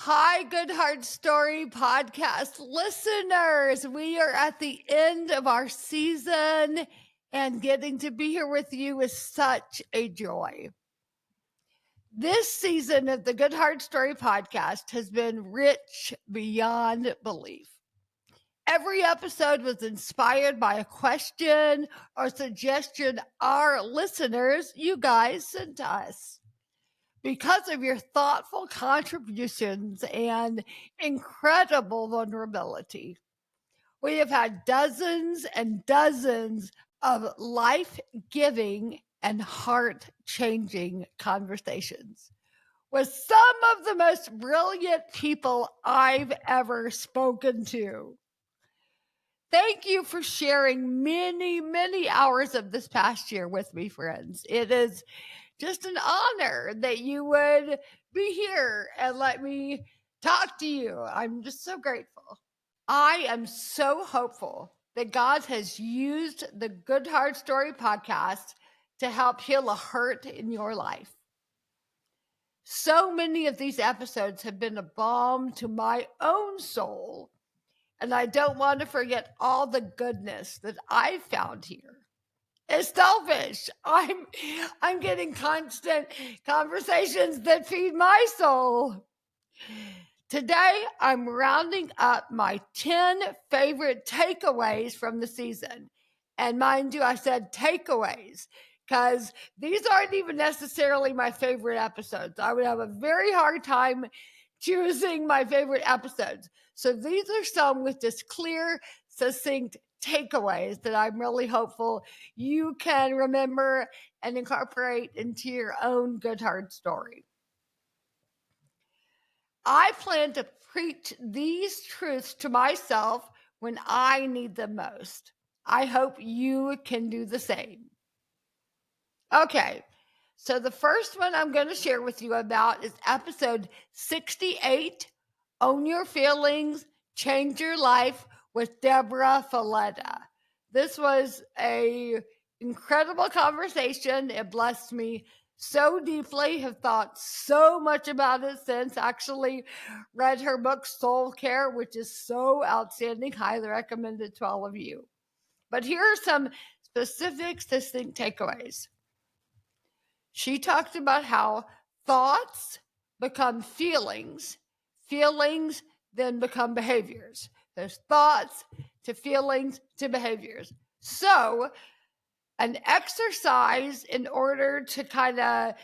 Hi, GoodHard Story Podcast listeners. We are at the end of our season, and getting to be here with you is such a joy. This season of the GoodHard Story Podcast has been rich beyond belief. Every episode was inspired by a question or suggestion our listeners, you guys, sent us. Because of your thoughtful contributions and incredible vulnerability, we have had dozens and dozens of life-giving and heart-changing conversations with some of the most brilliant people I've ever spoken to. Thank you for sharing many, many hours of this past year with me, friends. It is just an honor that you would be here and let me talk to you. I'm just so grateful. I am so hopeful that God has used the GoodHard Story podcast to help heal a hurt in your life. So many of these episodes have been a balm to my own soul, and I don't want to forget all the goodness that I found here. It's selfish. I'm getting constant conversations that feed my soul. Today, I'm rounding up my 10 favorite takeaways from the season. And mind you, I said takeaways because these aren't even necessarily my favorite episodes. I would have a very hard time choosing my favorite episodes. So these are some with just clear, succinct takeaways that I'm really hopeful you can remember and incorporate into your own GoodHard story. I plan to preach these truths to myself when I need them most. I hope you can do the same. Okay, so the first one I'm going to share with you about is episode 68, Own Your Feelings, Change Your Life, with Deborah Falletta. This was a incredible conversation. It blessed me so deeply, have thought so much about it since. Actually read her book Soul Care, which is so outstanding. Highly recommend it to all of you. But here are some specific, succinct takeaways. She talked about how thoughts become feelings, feelings then become behaviors. There's thoughts to feelings to behaviors. So an exercise in order to kind of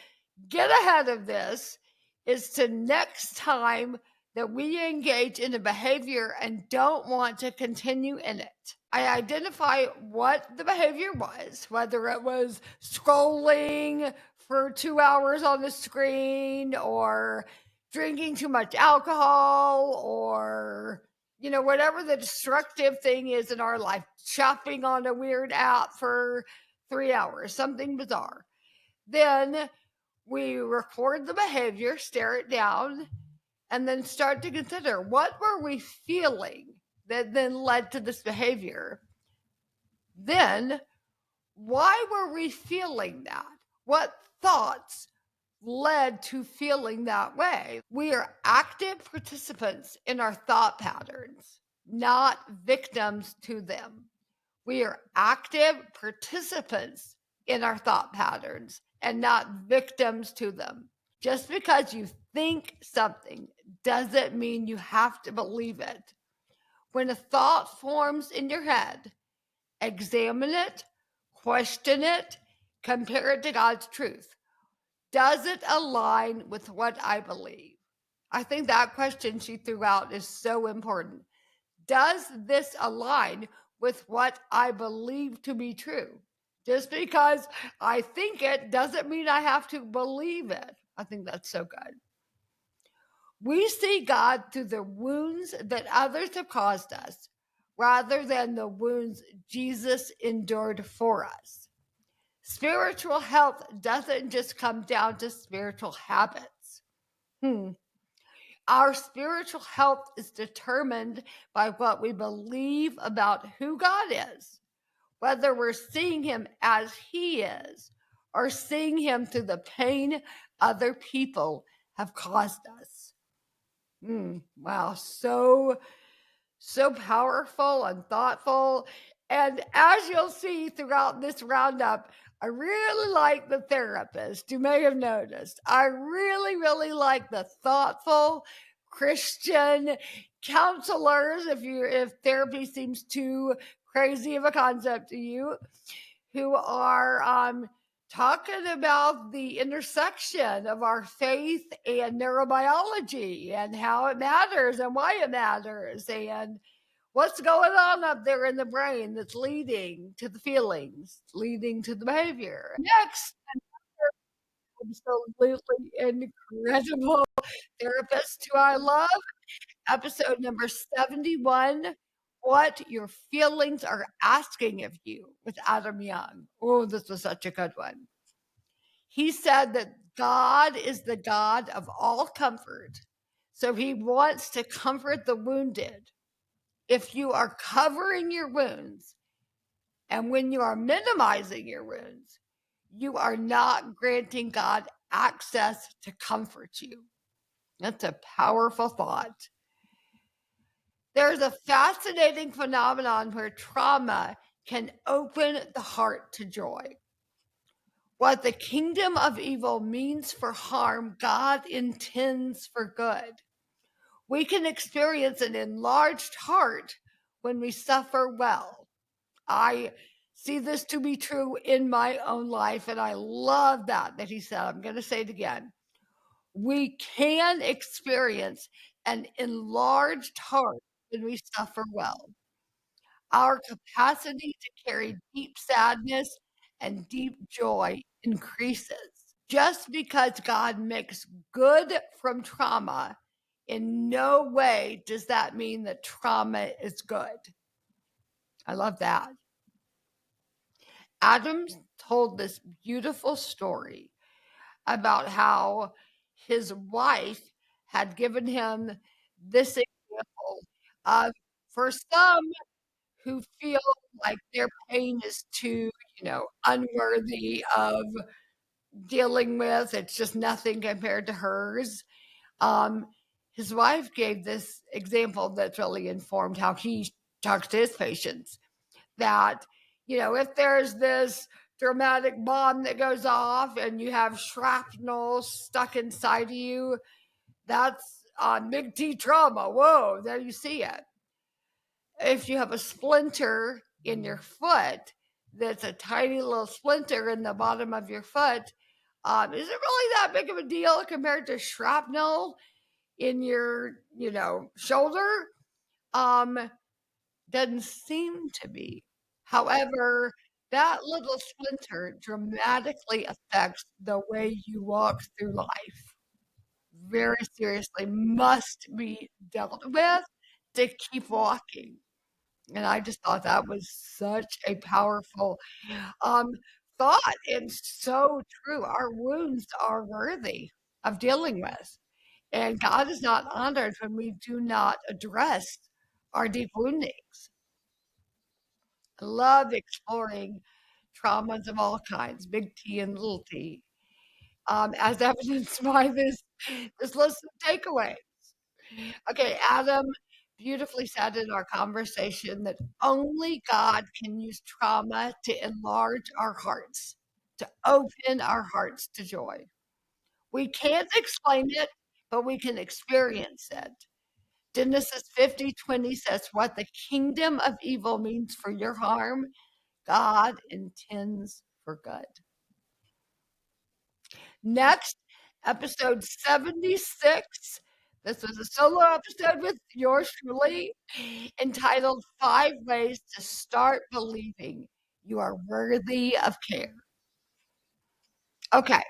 get ahead of this is to next time that we engage in a behavior and don't want to continue in it, I identify what the behavior was, whether it was scrolling for 2 hours on the screen or drinking too much alcohol or whatever the destructive thing is in our life, shopping on a weird app for 3 hours, something bizarre. Then we record the behavior, stare it down, and then start to consider what were we feeling that then led to this behavior. Then why were we feeling that? What thoughts led to feeling that way? We are active participants in our thought patterns, not victims to them. We are active participants in our thought patterns and not victims to them. Just because you think something doesn't mean you have to believe it. When a thought forms in your head, examine it, question it, compare it to God's truth. Does it align with what I believe? I think that question she threw out is so important. Does this align with what I believe to be true? Just because I think it doesn't mean I have to believe it. I think that's so good. We see God through the wounds that others have caused us rather than the wounds Jesus endured for us. Spiritual health doesn't just come down to spiritual habits. Our spiritual health is determined by what we believe about who God is, whether we're seeing him as he is or seeing him through the pain other people have caused us. Wow, so powerful and thoughtful. And as you'll see throughout this roundup, I really like the therapist. You may have noticed. I really, really like the thoughtful Christian counselors. If therapy seems too crazy of a concept to you, who are talking about the intersection of our faith and neurobiology and how it matters and why it matters and what's going on up there in the brain that's leading to the feelings, leading to the behavior. Next, absolutely incredible therapist who I love, episode number 71, What Your Feelings Are Asking of You with Adam Young. Oh, this was such a good one. He said that God is the God of all comfort. So he wants to comfort the wounded. If you are covering your wounds and when you are minimizing your wounds, you are not granting God access to comfort you. That's a powerful thought. There's a fascinating phenomenon where trauma can open the heart to joy. What the kingdom of evil means for harm, God intends for good. We can experience an enlarged heart when we suffer well. I see this to be true in my own life, and I love that he said. I'm going to say it again. We can experience an enlarged heart when we suffer well. Our capacity to carry deep sadness and deep joy increases. Just because God makes good from trauma, in no way does that mean that trauma is good. I love that. Adam told this beautiful story about how his wife had given him this example of, for some who feel like their pain is too, unworthy of dealing with, it's just nothing compared to hers. Um, his wife gave this example that's really informed how he talks to his patients. That, if there's this dramatic bomb that goes off and you have shrapnel stuck inside of you, that's big T trauma. Whoa, there you see it. If you have a splinter in your foot, that's a tiny little splinter in the bottom of your foot, is it really that big of a deal compared to shrapnel in your, shoulder? Doesn't seem to be. However, that little splinter dramatically affects the way you walk through life. Very seriously, must be dealt with to keep walking. And I just thought that was such a powerful um, thought and so true. Our wounds are worthy of dealing with. And God is not honored when we do not address our deep woundings. I love exploring traumas of all kinds, big T and little t, as evidenced by this list of takeaways. Okay, Adam beautifully said in our conversation that only God can use trauma to enlarge our hearts, to open our hearts to joy. We can't explain it, but we can experience it. Genesis 50:20 says, What the kingdom of evil means for your harm, God intends for good. Next, episode 76. This was a solo episode with yours truly, entitled 5 Ways to Start Believing You Are Worthy of Care. Okay,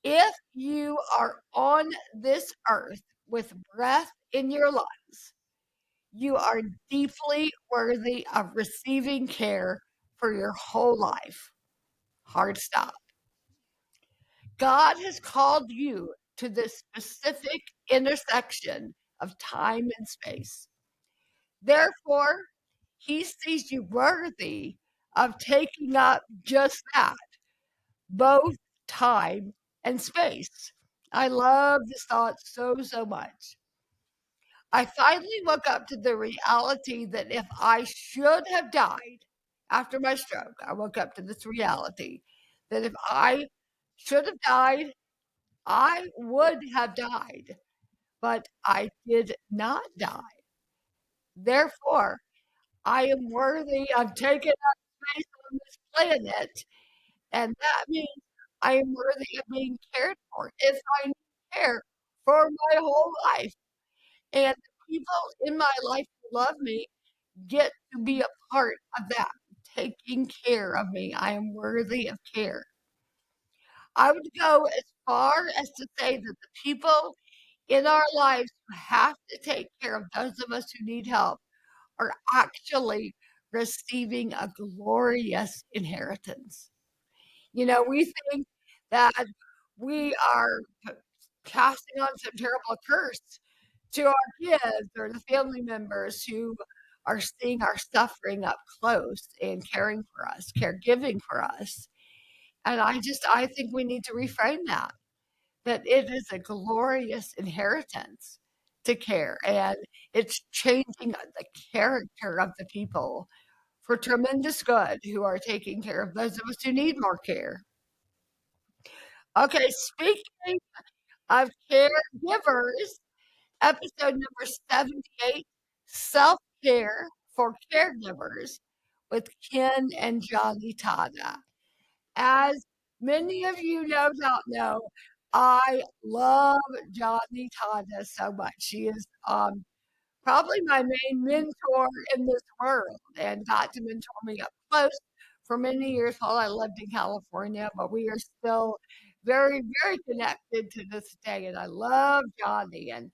if you are on this earth with breath in your lungs, you are deeply worthy of receiving care for your whole life. Hard stop. God has called you to this specific intersection of time and space. Therefore, he sees you worthy of taking up just that, both time and space. I love this thought so, so much. I finally woke up to the reality that if I should have died after my stroke, I woke up to this reality that if I should have died, I would have died, but I did not die. Therefore, I am worthy of taking up space on this planet, and that means I am worthy of being cared for if I need care for my whole life. And the people in my life who love me get to be a part of that, taking care of me. I am worthy of care. I would go as far as to say that the people in our lives who have to take care of those of us who need help are actually receiving a glorious inheritance. We think that we are casting on some terrible curse to our kids or the family members who are seeing our suffering up close and caring for us, caregiving for us. And I think we need to reframe that it is a glorious inheritance to care. And it's changing the character of the people for tremendous good who are taking care of those of us who need more care. Okay, speaking of caregivers, episode number 78, Self Care for Caregivers with Ken and Johnny Tada. As many of you no doubt know, I love Johnny Tada so much. She is probably my main mentor in this world and got to mentor me up close for many years while I lived in California, but we are still very, very connected to this day. And I love Johnny. And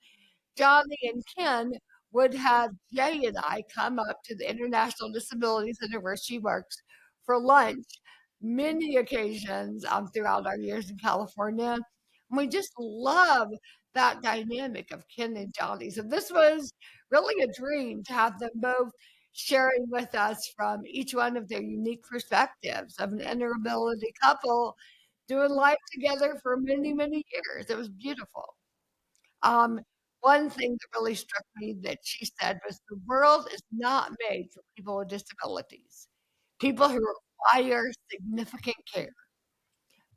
Johnny and Ken would have Jay and I come up to the International Disability Center where she works for lunch many occasions throughout our years in California. And we just love that dynamic of Ken and Johnny. So this was really a dream to have them both sharing with us from each one of their unique perspectives of an interability couple doing life together for many, many years. It was beautiful. Um, One thing that really struck me that she said was the world is not made for people with disabilities, people who require significant care.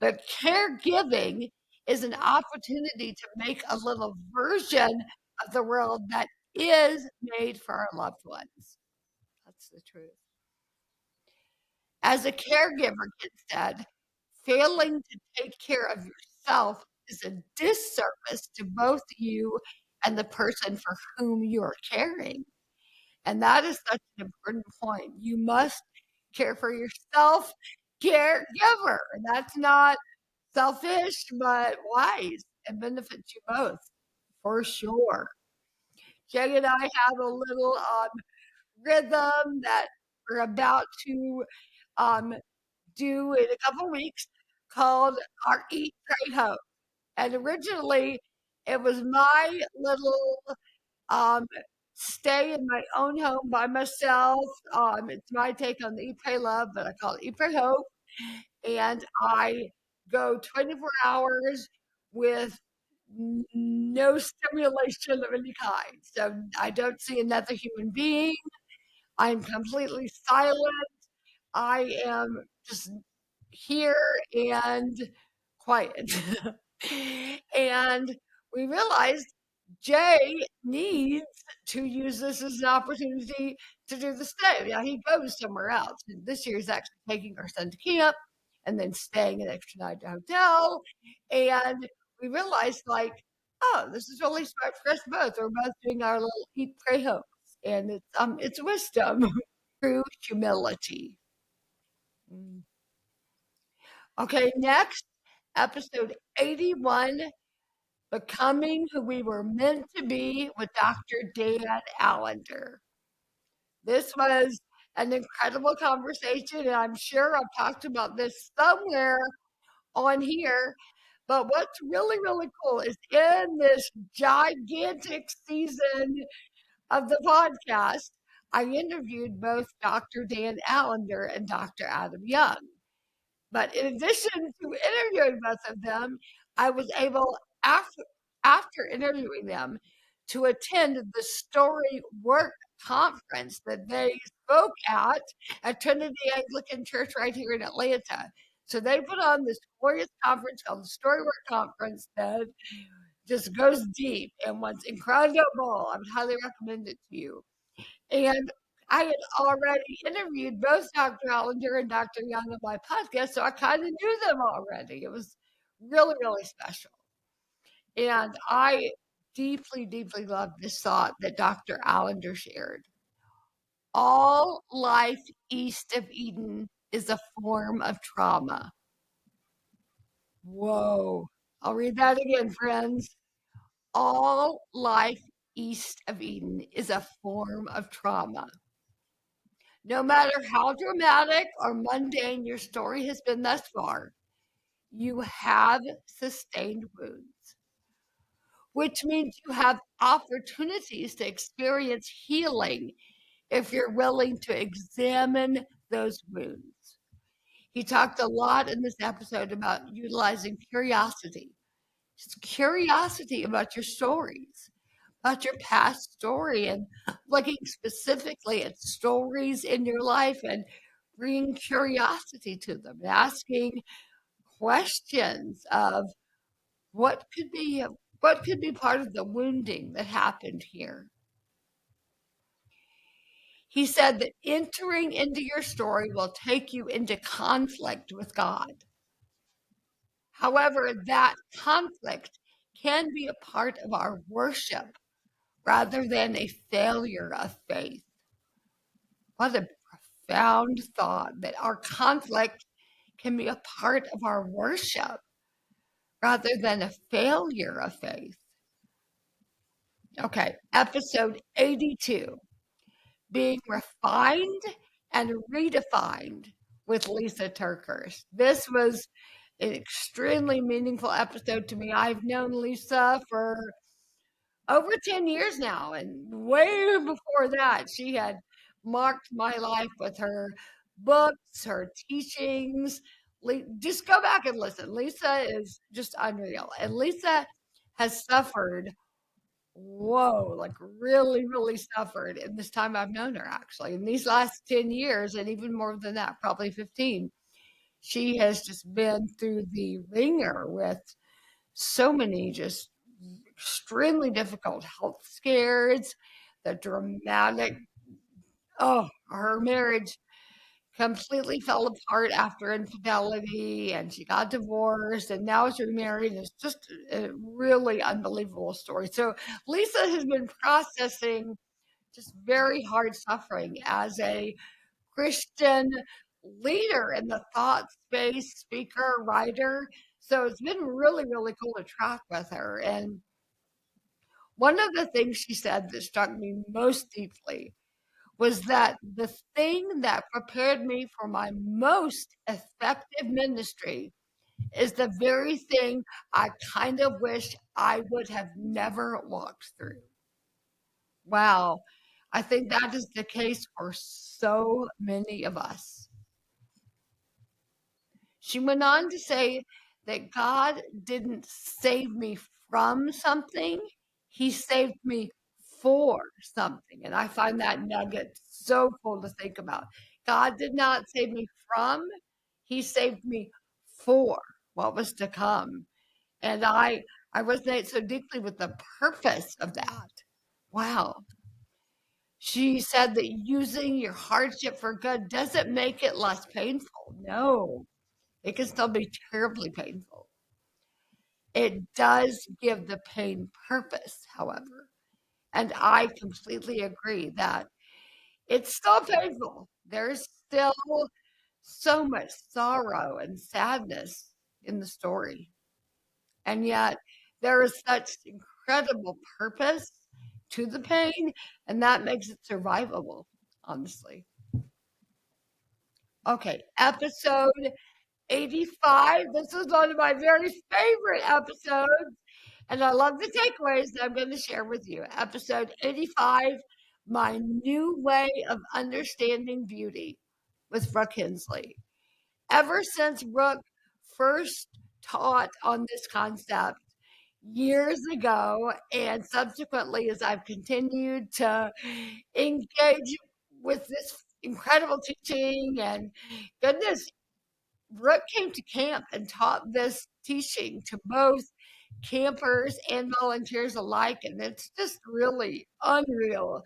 But caregiving is an opportunity to make a little version of the world that is made for our loved ones. That's the truth. As a caregiver, Kit said, failing to take care of yourself is a disservice to both you and the person for whom you are caring. And that is such an important point. You must care for yourself, caregiver. That's not selfish, but wise and benefits you both for sure. Jay and I have a little rhythm that we're about to um, do in a couple weeks called our Eat, Pray, Hope. And originally, it was my little um, stay in my own home by myself. It's my take on the Eat, Pray, Love, but I call it Eat, Pray, Hope. And I go 24 hours with no stimulation of any kind. So I don't see another human being. I'm completely silent. I am just here and quiet. And we realized Jay needs to use this as an opportunity to do the same. Now he goes somewhere else. And this year he's actually taking our son to camp and then staying an extra night at a hotel. And we realized like, oh, this is really smart for us both. We're both doing our little eat, pray, hope. And it's wisdom through humility. Mm. Okay, next, episode 81, Becoming Who We Were Meant to Be with Dr. Dan Allender. This was an incredible conversation, and I'm sure I've talked about this somewhere on here. But what's really, really cool is in this gigantic season of the podcast, I interviewed both Dr. Dan Allender and Dr. Adam Young. But in addition to interviewing both of them, I was able, after interviewing them, to attend the Story Work conference that they spoke at Trinity Anglican Church right here in Atlanta. So they put on this glorious conference called the Story Work Conference that just goes deep and was incredible. I would highly recommend it to you. And I had already interviewed both Dr. Allender and Dr. Young on my podcast, so I kind of knew them already. It was really, really special. And I deeply, deeply love this thought that Dr. Allender shared. All life east of Eden is a form of trauma. Whoa. I'll read that again, friends. All life east of Eden is a form of trauma. No matter how dramatic or mundane your story has been thus far, you have sustained wounds, which means you have opportunities to experience healing if you're willing to examine those wounds. He talked a lot in this episode about utilizing curiosity, just curiosity about your stories, about your past story, and looking specifically at stories in your life and bringing curiosity to them, asking questions of what could be part of the wounding that happened here. He said that entering into your story will take you into conflict with God. However, that conflict can be a part of our worship rather than a failure of faith. What a profound thought that our conflict can be a part of our worship rather than a failure of faith. Okay, episode 82, being refined and redefined with Lisa TerKeurst. This was an extremely meaningful episode to me. I've known Lisa for over 10 years now, and way before that, she had marked my life with her books, her teachings. Just go back and listen. Lisa is just unreal. And Lisa has suffered, like really, really suffered in this time I've known her, actually. In these last 10 years, and even more than that, probably 15, she has just been through the ringer with so many just extremely difficult health scares, the dramatic, her marriage completely fell apart after infidelity, and she got divorced and now is remarried. It's just a really unbelievable story. So Lisa has been processing just very hard suffering as a Christian leader in the thought space, speaker, writer. So it's been really, really cool to track with her. And one of the things she said that struck me most deeply was that the thing that prepared me for my most effective ministry is the very thing I kind of wish I would have never walked through. Wow. I think that is the case for so many of us. She went on to say that God didn't save me from something, He saved me for something. And I find that nugget so cool to think about. God did not save me from, He saved me for what was to come. And I resonate so deeply with the purpose of that. Wow. She said that using your hardship for good doesn't make it less painful. No, it can still be terribly painful. It does give the pain purpose, however. And I completely agree that it's still painful. There's still so much sorrow and sadness in the story. And yet there is such incredible purpose to the pain, and that makes it survivable, honestly. Okay, episode 85. This was one of my very favorite episodes, and I love the takeaways that I'm going to share with you. Episode 85, My New Way of Understanding Beauty with Brooke Hensley. Ever since Brooke first taught on this concept years ago, and subsequently, as I've continued to engage with this incredible teaching, and goodness, Brooke came to camp and taught this teaching to both campers and volunteers alike, and it's just really unreal.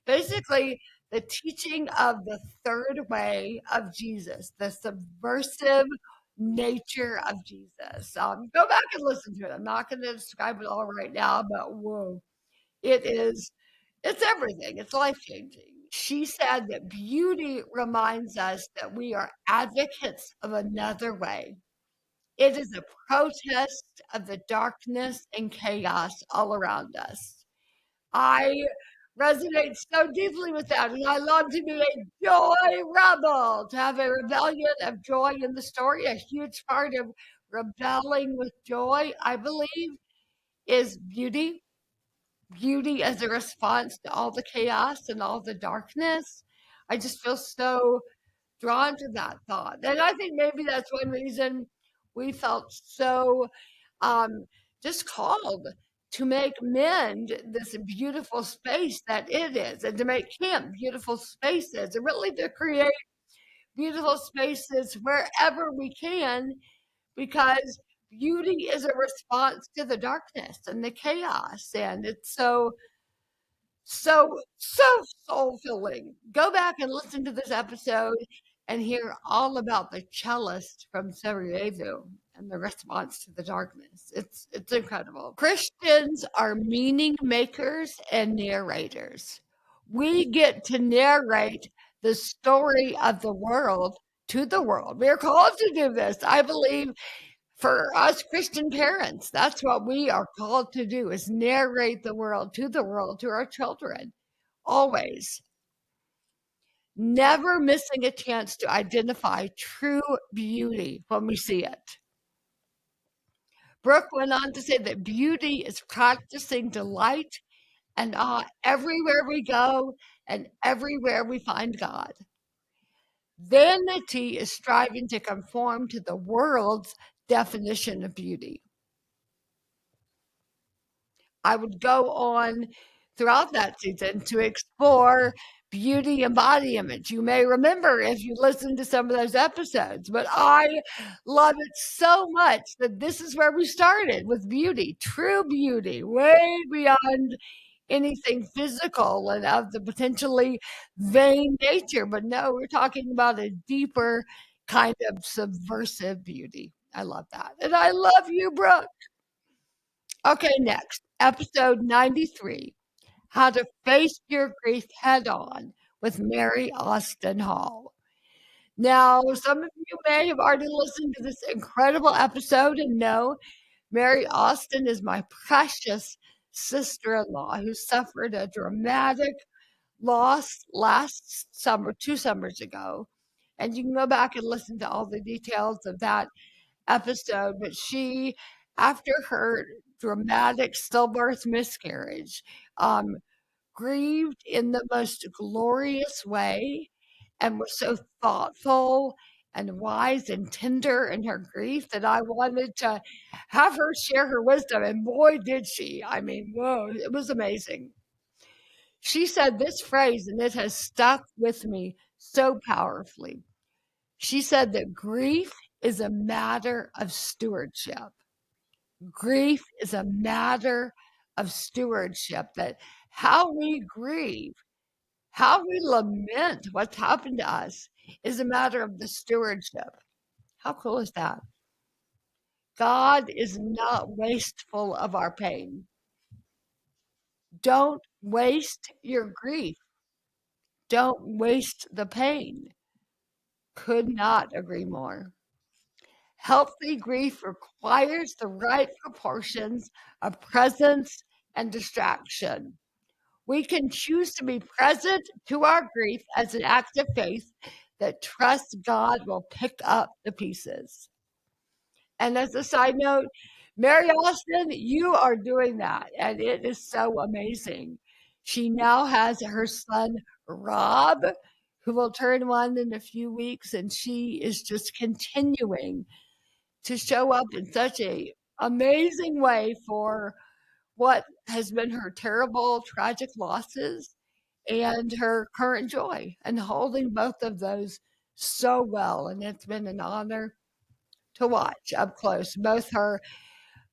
Basically, the teaching of the third way of Jesus, the subversive nature of Jesus. Go back and listen to it. I'm not going to describe it all right now, but whoa, it is, it's everything. It's life changing. She said that beauty reminds us that we are advocates of another way. It is a protest of the darkness and chaos all around us. I resonate so deeply with that, and I love to be a joy rebel, to have a rebellion of joy in the story. A huge part of rebelling with joy, I believe, is beauty. Beauty as a response to all the chaos and all the darkness. I just feel so drawn to that thought. And I think maybe that's one reason we felt so just called to make Mend this beautiful space that it is, and to make camp beautiful spaces, and really to create beautiful spaces wherever we can, because beauty is a response to the darkness and the chaos. And it's so soul filling. Go back and listen to this episode and hear all about the cellist from Sarajevo and the response to the darkness. It's incredible. Christians are meaning makers and narrators. We get to narrate the story of the world to the world. We're called to do this. I believe for us Christian parents, that's what we are called to do, is narrate the world, to our children, always. Never missing a chance to identify true beauty when we see it. Brooke went on to say that beauty is practicing delight and awe everywhere we go and everywhere we find God. Vanity is striving to conform to the world's definition of beauty. I would go on throughout that season to explore beauty and body image. You may remember if you listened to some of those episodes, but I love it so much that this is where we started with beauty, true beauty, way beyond anything physical and of the potentially vain nature. But no, we're talking about a deeper kind of subversive beauty. I love that. And I love you, Brooke. Okay, next, episode 93, How to Face Your Grief Head On with Mary Austin Hall. Now, some of you may have already listened to this incredible episode and know Mary Austin is my precious sister-in-law who suffered a dramatic loss last summer, 2 summers ago. And you can go back and listen to all the details of that episode. But she, after her dramatic stillbirth miscarriage, grieved in the most glorious way and was so thoughtful and wise and tender in her grief that I wanted to have her share her wisdom. And boy, did she. I mean, whoa, it was amazing. She said this phrase, and it has stuck with me so powerfully. She said that grief is a matter of stewardship. Grief is a matter of stewardship, that how we grieve, how we lament what's happened to us is a matter of the stewardship. How cool is that? God is not wasteful of our pain. Don't waste your grief. Don't waste the pain. Could not agree more. Healthy grief requires the right proportions of presence and distraction. We can choose to be present to our grief as an act of faith that trusts God will pick up the pieces. And as a side note, Mary Austin, you are doing that, and it is so amazing. She now has her son, Rob, who will turn 1 in a few weeks, and she is just continuing to show up in such a amazing way for what has been her terrible, tragic losses and her current joy, and holding both of those so well. And it's been an honor to watch up close both her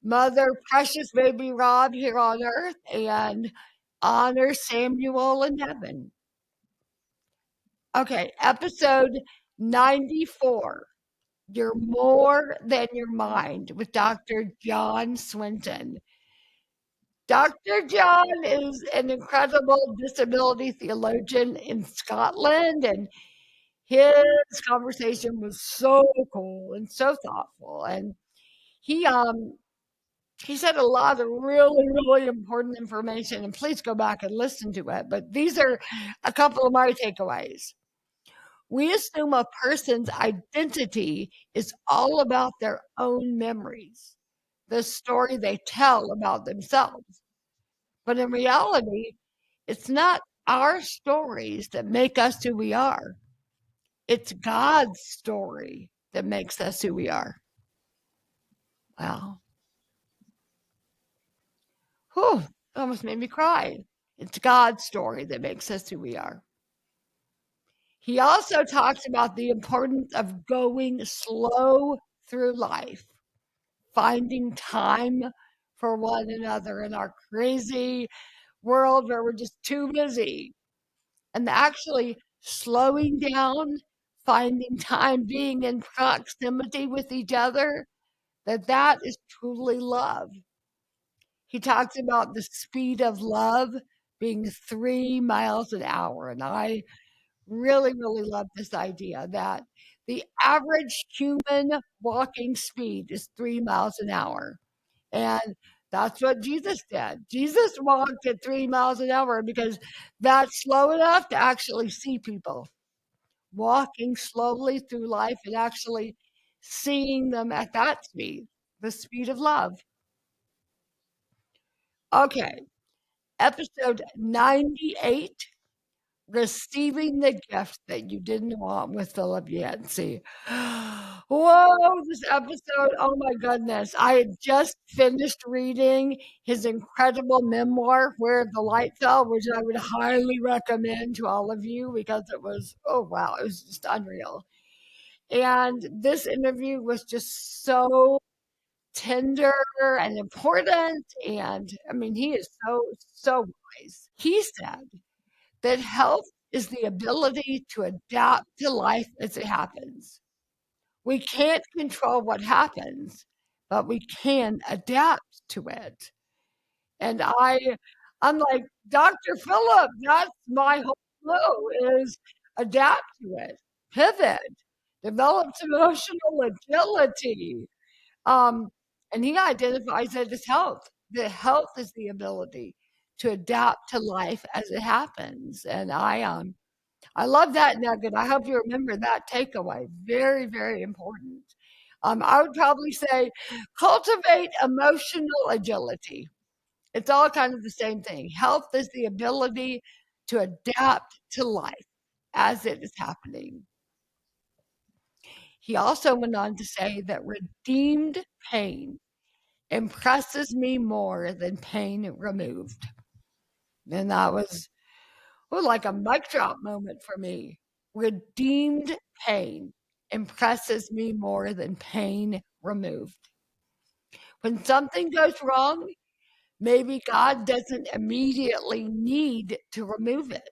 mother, precious baby Rob here on earth, and honor Samuel in heaven. Okay, episode 94. You're More Than Your Mind with Dr. John Swinton. Dr. John is an incredible disability theologian in Scotland, and his conversation was so cool and so thoughtful. And he he said a lot of really, really important information, and please go back and listen to it. But these are a couple of my takeaways. We assume a person's identity is all about their own memories, the story they tell about themselves. But in reality, it's not our stories that make us who we are. It's God's story that makes us who we are. Wow. Whew, almost made me cry. It's God's story that makes us who we are. He also talks about the importance of going slow through life, finding time for one another in our crazy world where we're just too busy, and actually slowing down, finding time, being in proximity with each other, that is truly love. He talks about the speed of love being 3 miles an hour, and I really, really love this idea that the average human walking speed is 3 miles an hour. And that's what Jesus did. Jesus walked at 3 miles an hour because that's slow enough to actually see people walking slowly through life and actually seeing them at that speed, the speed of love. Okay, episode 98, Receiving the Gift That You Didn't Want with Philip Yancey. Whoa, this episode, oh my goodness. I had just finished reading his incredible memoir, Where the Light Fell, which I would highly recommend to all of you because it was, oh wow, it was just unreal. And this interview was just so tender and important. And I mean, he is so wise. He said that health is the ability to adapt to life as it happens. We can't control what happens, but we can adapt to it. And I'm like, Dr. Philip, that's my whole flow is adapt to it, pivot, develop emotional agility. Um, and he identifies it as health. The health is the ability to adapt to life as it happens. And I love that nugget. I hope you remember that takeaway. Very, very important. I would probably say cultivate emotional agility. It's all kind of the same thing. Health is the ability to adapt to life as it is happening. He also went on to say that redeemed pain impresses me more than pain removed. And that was like a mic drop moment for me. Redeemed pain impresses me more than pain removed. When something goes wrong, maybe God doesn't immediately need to remove it.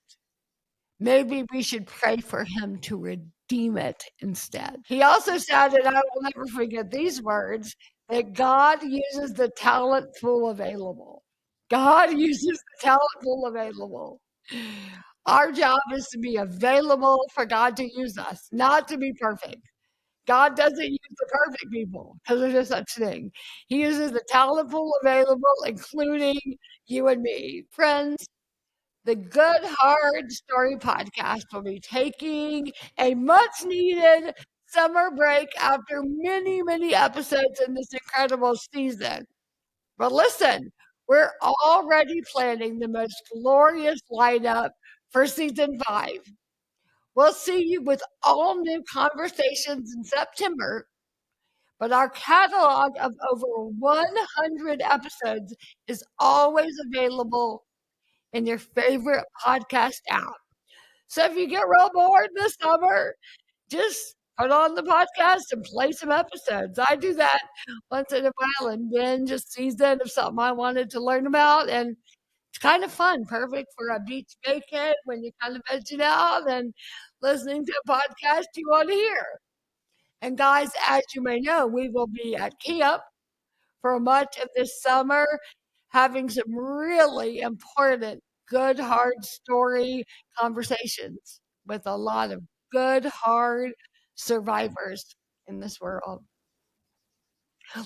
Maybe we should pray for him to redeem it instead. He also said, and I will never forget these words, that God uses the talent pool available. God uses the talent pool available. Our job is to be available for God to use us, not to be perfect. God doesn't use the perfect people because there's no such thing. He uses the talent pool available, including you and me. Friends, the Good Hard Story Podcast will be taking a much needed summer break after many, many episodes in this incredible season. But listen, we're already planning the most glorious lineup for season 5. We'll see you with all new conversations in September. But our catalog of over 100 episodes is always available in your favorite podcast app. So if you get real bored this summer, just put on the podcast and play some episodes. I do that once in a while and binge a season of something I wanted to learn about. And it's kind of fun, perfect for a beach vacay when you're kind of vegging out and listening to a podcast you want to hear. And guys, as you may know, we will be at camp for much of this summer, having some really important, good, hard story conversations with a lot of good, hard survivors in this world.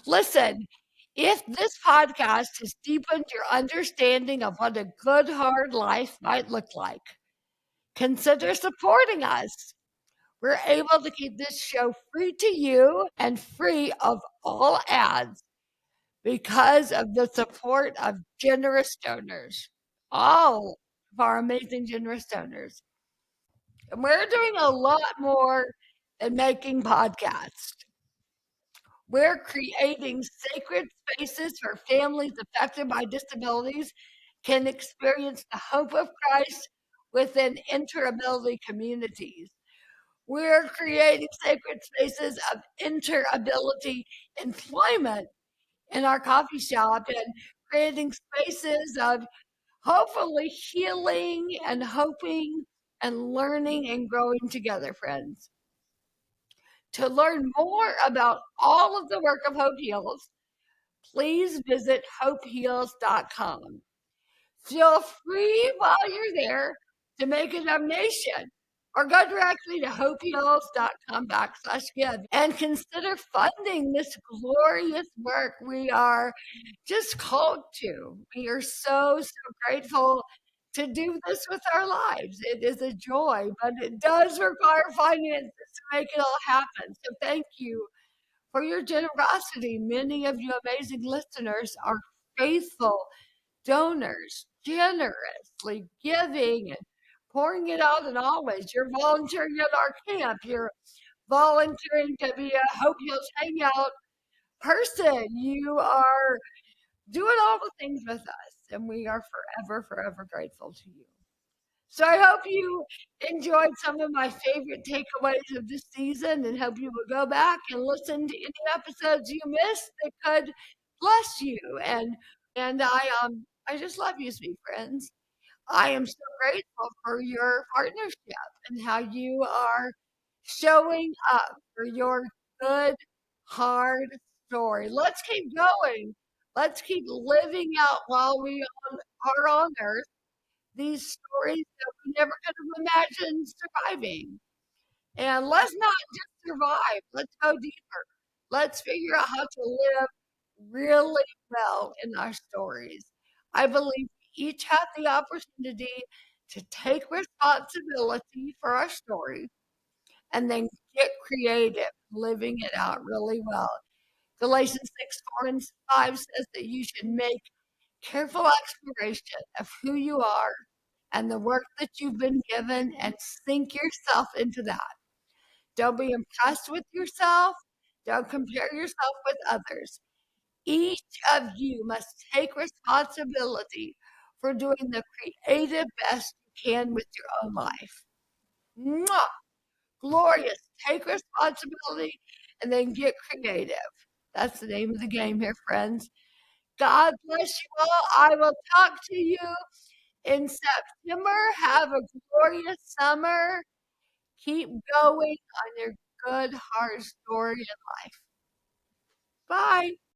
Listen, if this podcast has deepened your understanding of what a good, hard life might look like, consider supporting us. We're able to keep this show free to you and free of all ads because of the support of generous donors, all of our amazing generous donors. And we're doing a lot more than making podcasts. We're creating sacred spaces where families affected by disabilities can experience the hope of Christ within interability communities. We're creating sacred spaces of interability employment in our coffee shop and creating spaces of hopefully healing and hoping and learning and growing together, friends. To learn more about all of the work of Hope Heals, please visit hopeheals.com. Feel free while you're there to make a donation or go directly to hopeheals.com/give and consider funding this glorious work we are just called to. We are so, so grateful to do this with our lives. It is a joy, but it does require finances to make it all happen. So thank you for your generosity. Many of you amazing listeners are faithful donors, generously giving and pouring it out. And always, you're volunteering at our camp. You're volunteering to be a Hope Heals Hangout person. You are doing all the things with us, and we are forever, forever grateful to you. So I hope you enjoyed some of my favorite takeaways of this season and hope you will go back and listen to any episodes you missed that could bless you. And I just love you, sweet friends. I am so grateful for your partnership and how you are showing up for your good, hard story. Let's keep going. Let's keep living out while we are on earth these stories that we never could have imagined surviving. And let's not just survive, let's go deeper. Let's figure out how to live really well in our stories. I believe we each have the opportunity to take responsibility for our story and then get creative, living it out really well. Galatians 6:4-5 says that you should make careful exploration of who you are and the work that you've been given and sink yourself into that. Don't be impressed with yourself. Don't compare yourself with others. Each of you must take responsibility for doing the creative best you can with your own life. Mwah! Glorious. Take responsibility and then get creative. That's the name of the game here, friends. God bless you all. I will talk to you in September. Have a glorious summer. Keep going on your good, hard story in life. Bye.